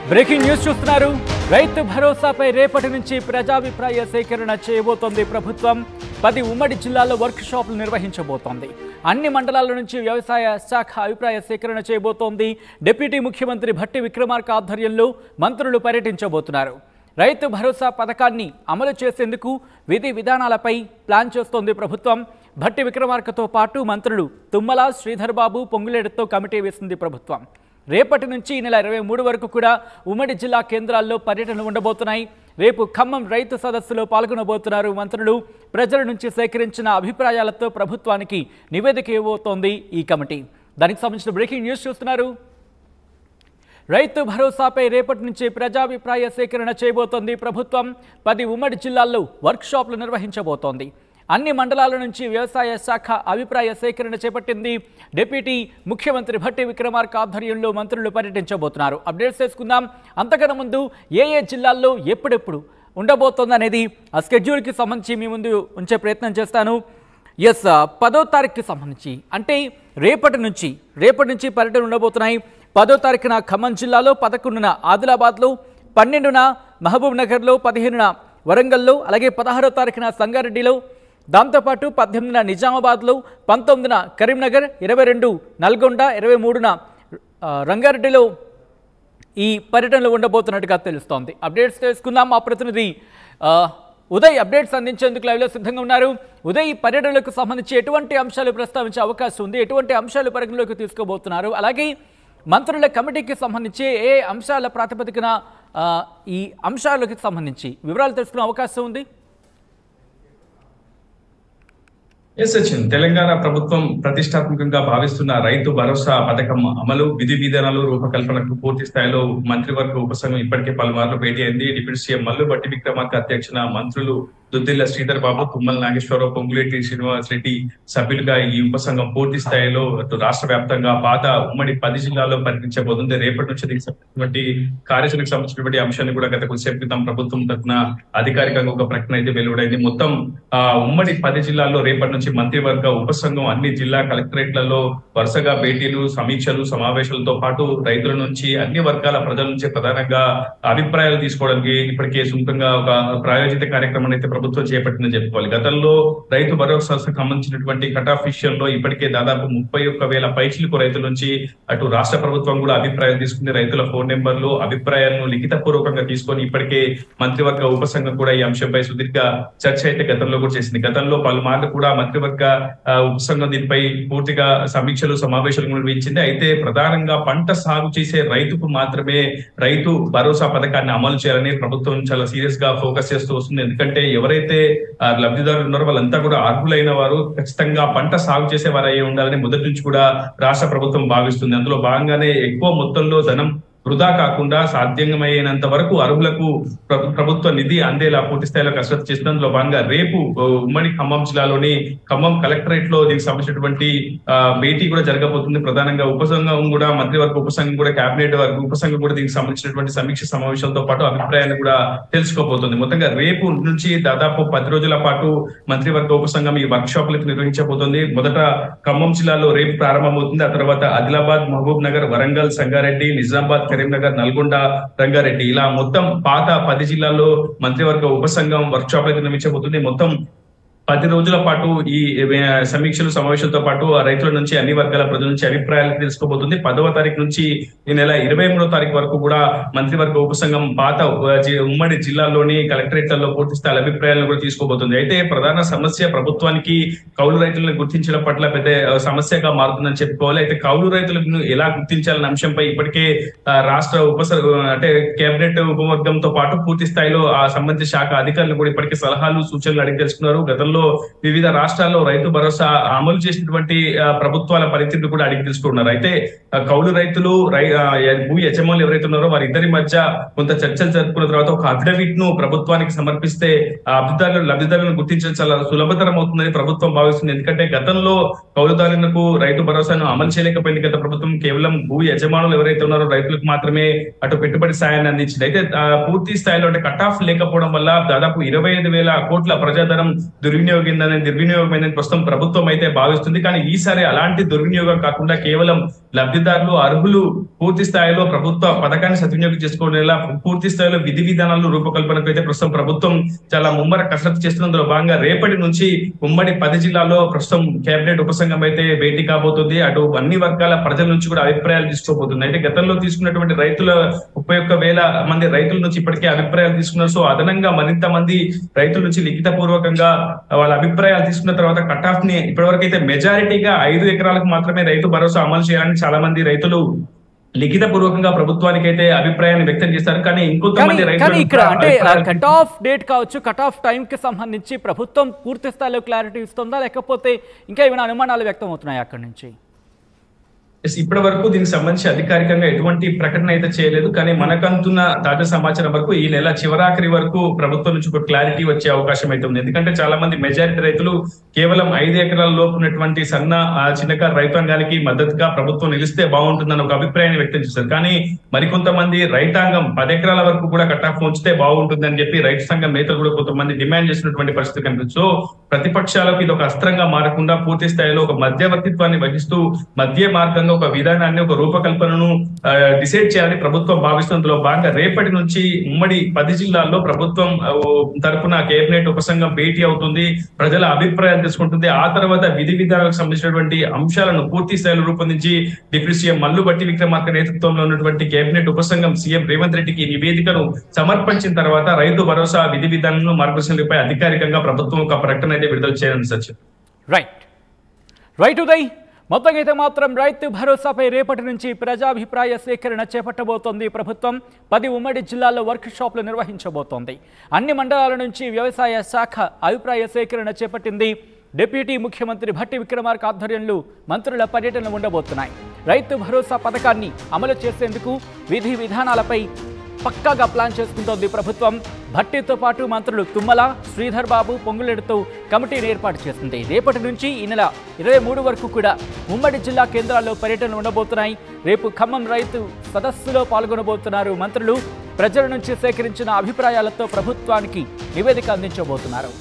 Breaking news చూస్తున్నారు. రైతు భరోసాపై రేపటి నుంచి ప్రజాభిప్రాయ సేకరణ చేయబోతోంది ప్రభుత్వం. 10 ఉమ్మడి జిల్లాల్లో వర్క్ షాపులు నిర్వహించబోతోంది. అన్ని మండలాల నుంచి వ్యవసాయ శాఖ అభిప్రాయ సేకరణ చేయబోతోంది. డిప్యూటీ ముఖ్యమంత్రి భట్టి విక్రమార్క ఆధ్వర్యంలో మంత్రులు పర్యటించబోతున్నారు. రైతు భరోసా పథకాన్ని అమలు చేసేందుకు విధి విధానాలపై ప్లాన్ చేస్తోంది ప్రభుత్వం. భట్టి విక్రమార్కతో పాటు మంత్రులు తుమ్మల, శ్రీధర్ బాబు, పొంగులేటితో కమిటీ వేసింది ప్రభుత్వం. రేపటి నుంచి ఈ నెల 23 వరకు కూడా ఉమ్మడి జిల్లా కేంద్రాల్లో పర్యటనలు ఉండబోతున్నాయి. రేపు ఖమ్మం రైతు సదస్సులో పాల్గొనబోతున్నారు మంత్రులు. ప్రజల నుంచి సేకరించిన అభిప్రాయాలతో ప్రభుత్వానికి నివేదిక ఇవ్వబోతోంది ఈ కమిటీ. దానికి సంబంధించిన బ్రేకింగ్ న్యూస్ చూస్తున్నారు. రైతు భరోసాపై రేపటి నుంచి ప్రజాభిప్రాయ సేకరణ చేయబోతోంది ప్రభుత్వం. 10 ఉమ్మడి జిల్లాల్లో వర్క్ షాపులు నిర్వహించబోతోంది. అన్ని మండలాల నుంచి వ్యవసాయ శాఖ అభిప్రాయ సేకరణ చేపట్టింది. డిప్యూటీ ముఖ్యమంత్రి భట్టి విక్రమార్క ఆధ్వర్యంలో మంత్రులు పర్యటించబోతున్నారు. అప్డేట్స్ చేసుకుందాం. అంతకన్నా ముందు ఏ జిల్లాల్లో ఎప్పుడెప్పుడు ఉండబోతోంది అనేది ఆ స్కెడ్యూల్కి సంబంధించి మీ ముందు ఉంచే ప్రయత్నం చేస్తాను. 10వ తారీఖుకి సంబంధించి అంటే రేపటి నుంచి పర్యటన ఉండబోతున్నాయి. 10వ తారీఖున ఖమ్మం జిల్లాలో, 11న ఆదిలాబాద్లో, 12న మహబూబ్ నగర్లో, 15న వరంగల్లో, అలాగే 16వ తారీఖున సంగారెడ్డిలో, దాంతోపాటు 18న నిజామాబాద్లో, 19న కరీంనగర్, 22 నల్గొండ, 23న రంగారెడ్డిలో ఈ పర్యటనలు ఉండబోతున్నట్టుగా తెలుస్తోంది. అప్డేట్స్ తెలుసుకుందాం. మా ప్రతినిధి ఉదయ్ అప్డేట్స్ అందించేందుకు లైవ్లో సిద్ధంగా ఉన్నారు. ఉదయ్, పర్యటనలకు సంబంధించి ఎటువంటి అంశాలు ప్రస్తావించే అవకాశం ఉంది? ఎటువంటి అంశాలు పరిగణలోకి తీసుకోబోతున్నారు? అలాగే మంత్రుల కమిటీకి సంబంధించి ఏ అంశాల ప్రాతిపదికన ఈ అంశాలకు సంబంధించి వివరాలు తెలుసుకునే అవకాశం ఉంది? సచిన్, తెలంగాణ ప్రభుత్వం ప్రతిష్టాత్మకంగా భావిస్తున్న రైతు భరోసా పథకం అమలు, విధి విధానాలు రూపకల్పనకు పూర్తి స్థాయిలో మంత్రివర్గ ఉపసంఘం ఇప్పటికే పలుమార్లు భేటీ అయింది. డిప్యూటీ సీఎం మల్లు భట్టి విక్రమార్క అధ్యక్షన మంత్రులు దుద్దిల్ల శ్రీధర్ బాబు, తుమ్మల నాగేశ్వరరావు, పొంగులేటి శ్రీనివాస్ రెడ్డి సభ్యులుగా ఈ ఉపసంఘం పూర్తి స్థాయిలో రాష్ట్ర వ్యాప్తంగా పాత ఉమ్మడి 10 జిల్లాల్లో పర్యటించబోతుంది. రేపటి నుంచి దీనికి సంబంధించినటువంటి కార్యాచరణకు సంబంధించినటువంటి అంశాన్ని కూడా గత కొద్దిసేపు క్రితం ప్రభుత్వం తరఫున అధికారికంగా ఒక ప్రకటన అయితే వెలువడైంది. మొత్తం ఉమ్మడి 10 జిల్లాల్లో రేపటి నుంచి మంత్రివర్గ ఉపసంఘం అన్ని జిల్లా కలెక్టరేట్లలో వరుసగా భేటీలు, సమీక్షలు, సమావేశాలతో పాటు రైతుల నుంచి అన్ని వర్గాల ప్రజల నుంచి ప్రధానంగా అభిప్రాయాలు తీసుకోవడానికి ఇప్పటికే సుముఖంగా ఒక ప్రాయోజిత కార్యక్రమాన్ని అయితే ప్రభుత్వం చేపట్టిందని చెప్పుకోవాలి. గతంలో రైతు భరోసాకు సంబంధించినటువంటి కటాఫ్ విషయంలో ఇప్పటికే దాదాపు 31,000 పైచిలకు రైతుల నుంచి అటు రాష్ట్ర ప్రభుత్వం కూడా అభిప్రాయాలు తీసుకుని రైతుల ఫోన్ నెంబర్లు, అభిప్రాయాలను లిఖిత పూర్వకంగా తీసుకొని ఇప్పటికే మంత్రివర్గ ఉపసంఘం కూడా ఈ అంశంపై సుదీర్ఘ చర్చ అయితే గతంలో కూడా చేసింది. గతంలో పలుమార్లు కూడా మంత్రివర్గ ఉపసంఘం దీనిపై పూర్తిగా సమీక్షలు, సమావేశాలు నిర్వహించింది. అయితే ప్రధానంగా పంట సాగు చేసే రైతుకు మాత్రమే రైతు భరోసా పథకాన్ని అమలు చేయాలని ప్రభుత్వం చాలా సీరియస్ గా ఫోకస్ చేస్తూ వస్తుంది. ఎందుకంటే ఎవరైతే లబ్ధిదారులు ఉన్నారో వాళ్ళంతా కూడా అర్హులైన వారు, ఖచ్చితంగా పంట సాగు చేసే వారు అయ్యి ఉండాలని మొదటి నుంచి కూడా రాష్ట్ర ప్రభుత్వం భావిస్తుంది. అందులో భాగంగానే ఎక్కువ మొత్తంలో ధనం వృధా కాకుండా సాధ్యమైనంత వరకు అర్హులకు ప్రభుత్వ నిధి అందేలా పూర్తి స్థాయిలో కసరత్తు చేస్తుంది. అందులో భాగంగా రేపు ఉమ్మడి ఖమ్మం జిల్లాలోని ఖమ్మం కలెక్టరేట్ లో దీనికి సంబంధించినటువంటి భేటీ కూడా జరగబోతుంది. ప్రధానంగా ఉపసంఘం కూడా, మంత్రివర్గ ఉపసంఘం కూడా, కేబినెట్ వర్గ ఉపసంఘం కూడా దీనికి సంబంధించినటువంటి సమీక్ష సమావేశాలతో పాటు అభిప్రాయాన్ని కూడా తెలుసుకోబోతుంది. మొత్తంగా రేపు నుంచి దాదాపు 10 రోజుల పాటు మంత్రివర్గ ఉపసంఘం ఈ వర్క్ షాపులకు నిర్వహించబోతుంది. మొదట ఖమ్మం జిల్లాలో రేపు ప్రారంభమవుతుంది. ఆ తర్వాత ఆదిలాబాద్, మహబూబ్ నగర్, వరంగల్, సంగారెడ్డి, నిజామాబాద్, కరీంనగర్, నల్గొండ, రంగారెడ్డి ఇలా మొత్తం పాత 10 జిల్లాల్లో మంత్రివర్గ ఉపసంఘం వర్క్ షాప్ అయితే నిర్మించబోతుంది. మొత్తం 10 రోజుల పాటు ఈ సమీక్షలు, సమావేశాలతో పాటు రైతుల నుంచి అన్ని వర్గాల ప్రజల నుంచి అభిప్రాయాలు తెలుసుకోబోతుంది. 10వ తారీఖు నుంచి ఈ నెల 23వ తారీఖు వరకు కూడా మంత్రివర్గ ఉపసంఘం పాత ఉమ్మడి జిల్లాల్లోని కలెక్టరేట్లలో పూర్తి స్థాయి అభిప్రాయాలను కూడా తీసుకోబోతుంది. అయితే ప్రధాన సమస్య ప్రభుత్వానికి కౌలు రైతులను గుర్తించడం పట్ల పెద్ద సమస్యగా మారుతుందని చెప్పుకోవాలి. అయితే కౌలు రైతులను ఎలా గుర్తించాలన్న అంశంపై ఇప్పటికే రాష్ట్ర అంటే కేబినెట్ ఉపవర్గంతో పాటు పూర్తి స్థాయిలో ఆ సంబంధిత శాఖ అధికారులు కూడా ఇప్పటికే సలహాలు, సూచనలు అడిగి తెలుసుకున్నారు. గతంలో వివిధ రాష్ట్రాల్లో రైతు భరోసా అమలు చేసినటువంటి ప్రభుత్వాల పరిస్థితులు కూడా అడిగి తెలుసుకున్నారు. అయితే కౌలు రైతులు, భూ యజమానులు ఎవరైతే ఉన్నారో వారిద్దరి మధ్య కొంత చర్చలు జరుపుకున్న తర్వాత ఒక అఫిడవిట్ ను ప్రభుత్వానికి సమర్పిస్తే లబ్ధిదారులను గుర్తించడం చాలా సులభతరం అవుతుందని ప్రభుత్వం భావిస్తుంది. ఎందుకంటే గతంలో కౌలుదారులకు రైతు భరోసాను అమలు చేయలేకపోయింది గత ప్రభుత్వం. కేవలం భూ యజమానులు ఎవరైతే ఉన్నారో రైతులకు మాత్రమే అటు పెట్టుబడి సాయాన్ని అందించింది. అయితే పూర్తి స్థాయిలో అంటే కట్ ఆఫ్ లేకపోవడం వల్ల దాదాపు 25,000 కోట్ల ప్రజాధనం దుర్వినియోగం నిర్వినియోగమైందని ప్రస్తుతం ప్రభుత్వం అయితే భావిస్తుంది. కానీ ఈసారి అలాంటి దుర్వినియోగం కాకుండా కేవలం లబ్ధిదారులు అర్హులు పూర్తి స్థాయిలో ప్రభుత్వ పథకాన్ని సద్వినియోగం చేసుకోవడం పూర్తి స్థాయిలో విధి విధానాలు రూపకల్పనకు అయితే ప్రస్తుతం ప్రభుత్వం చాలా ముమ్మర కసరత్తు చేస్తున్నందులో భాగంగా రేపటి నుంచి ఉమ్మడి 10 జిల్లాల్లో ప్రస్తుతం కేబినెట్ ఉపసంఘం అయితే భేటీ కాబోతుంది. అటు అన్ని వర్గాల ప్రజల నుంచి కూడా అభిప్రాయాలు తీసుకోబోతుంది. అయితే గతంలో తీసుకున్నటువంటి రైతుల 31,000 మంది రైతుల నుంచి ఇప్పటికే అభిప్రాయాలు తీసుకున్నారు. సో అదనంగా మరింత మంది రైతుల నుంచి లిఖిత పూర్వకంగా వాళ్ళ అభిప్రాయాలు తీసుకున్న తర్వాత కట్ ఆఫ్ ని ఇప్పటివరకు అయితే మెజారిటీగా 5 ఎకరాలకు మాత్రమే రైతు భరోసా అమలు చేయాలని చాలా మంది రైతులు లిఖిత పూర్వకంగా ప్రభుత్వానికి అయితే అభిప్రాయాన్ని వ్యక్తం చేస్తారు. కానీ ఇంకొంతమంది రైతులు ఇక్కడ అంటే కట్ ఆఫ్ డేట్ కావచ్చు, కట్ ఆఫ్ టైం కి సంబంధించి ప్రభుత్వం పూర్తి స్థాయిలో క్లారిటీ ఇస్తుందా, లేకపోతే ఇంకా ఏమైనా అనుమానాలు వ్యక్తం అవుతున్నాయి అక్కడి నుంచి? ఇప్పటి వరకు దీనికి సంబంధించి అధికారికంగా ఎటువంటి ప్రకటన అయితే చేయలేదు. కానీ మనకంతున్న తాజా సమాచారం వరకు ఈ నెల చివరాఖరి వరకు ప్రభుత్వం నుంచి ఒక క్లారిటీ వచ్చే అవకాశం అయితే ఉంది. ఎందుకంటే చాలా మంది మెజారిటీ రైతులు కేవలం 5 ఎకరాల లోపు ఉన్నటువంటి చిన్నకారు రైతాంగానికి మద్దతుగా ప్రభుత్వం నిలిస్తే బాగుంటుందని ఒక అభిప్రాయాన్ని వ్యక్తం చేశారు. కానీ మరికొంతమంది రైతాంగం 10 ఎకరాల వరకు కూడా కట్ ఆఫ్ ఉంచితే బాగుంటుందని చెప్పి రైతు సంఘం నేతలు కూడా కొంతమంది డిమాండ్ చేసినటువంటి పరిస్థితి కనిపిస్తుంది. సో ప్రతిపక్షాలకు ఇది ఒక అస్త్రంగా మారకుండా పూర్తి స్థాయిలో ఒక మధ్యవర్తిత్వాన్ని వహిస్తూ మధ్య మార్గంగా ఒక విధానాన్ని, ఒక రూపకల్పనను డిసైడ్ చేయాలని ప్రభుత్వం భావిస్తున్నందులో భాగంగా రేపటి నుంచి ఉమ్మడి 10 జిల్లాల్లో ప్రభుత్వం తరఫున కేబినెట్ ఉపసంఘం భేటీ అవుతుంది, ప్రజల అభిప్రాయాలు తీసుకుంటుంది. ఆ తర్వాత విధి విధానాలకు సంబంధించినటువంటి అంశాలను పూర్తి స్థాయిలో రూపొందించి డిప్యూటీ సీఎం మల్లుబట్టి విక్రమార్క నేతృత్వంలో ఉన్నటువంటి కేబినెట్ ఉపసంఘం సీఎం రేవంత్ రెడ్డికి నివేదికను సమర్పించిన తర్వాత రైతు భరోసా విధి విధానాలను మార్గదర్శకాలపై అధికారికంగా ప్రభుత్వం ఒక ప్రకటన అయితే విడుదల చేయాలని సత్యం. రైట్ ఉదయ్, మొత్తంగా అయితే మాత్రం రైతు భరోసాపై రేపటి నుంచి ప్రజాభిప్రాయ సేకరణ చేపట్టబోతోంది ప్రభుత్వం. 10 ఉమ్మడి జిల్లాల్లో వర్క్ షాప్లు నిర్వహించబోతోంది. అన్ని మండలాల నుంచి వ్యవసాయ శాఖ అభిప్రాయ సేకరణ చేపట్టింది. డిప్యూటీ ముఖ్యమంత్రి భట్టి విక్రమార్క ఆధ్వర్యంలో మంత్రుల పర్యటనలు ఉండబోతున్నాయి. రైతు భరోసా పథకాన్ని అమలు చేసేందుకు విధి విధానాలపై పక్కాగా ప్లాన్ చేసుకుంటోంది ప్రభుత్వం. భట్టితో పాటు మంత్రులు తుమ్మల, శ్రీధర్ బాబు, పొంగులేడుతో కమిటీని ఏర్పాటు చేసింది. రేపటి నుంచి ఈ నెల 23 వరకు కూడా ఉమ్మడి జిల్లా కేంద్రాల్లో పర్యటనలు ఉండబోతున్నాయి. రేపు ఖమ్మం రైతు సదస్సులో పాల్గొనబోతున్నారు మంత్రులు. ప్రజల నుంచి సేకరించిన అభిప్రాయాలతో ప్రభుత్వానికి నివేదిక అందించబోతున్నారు.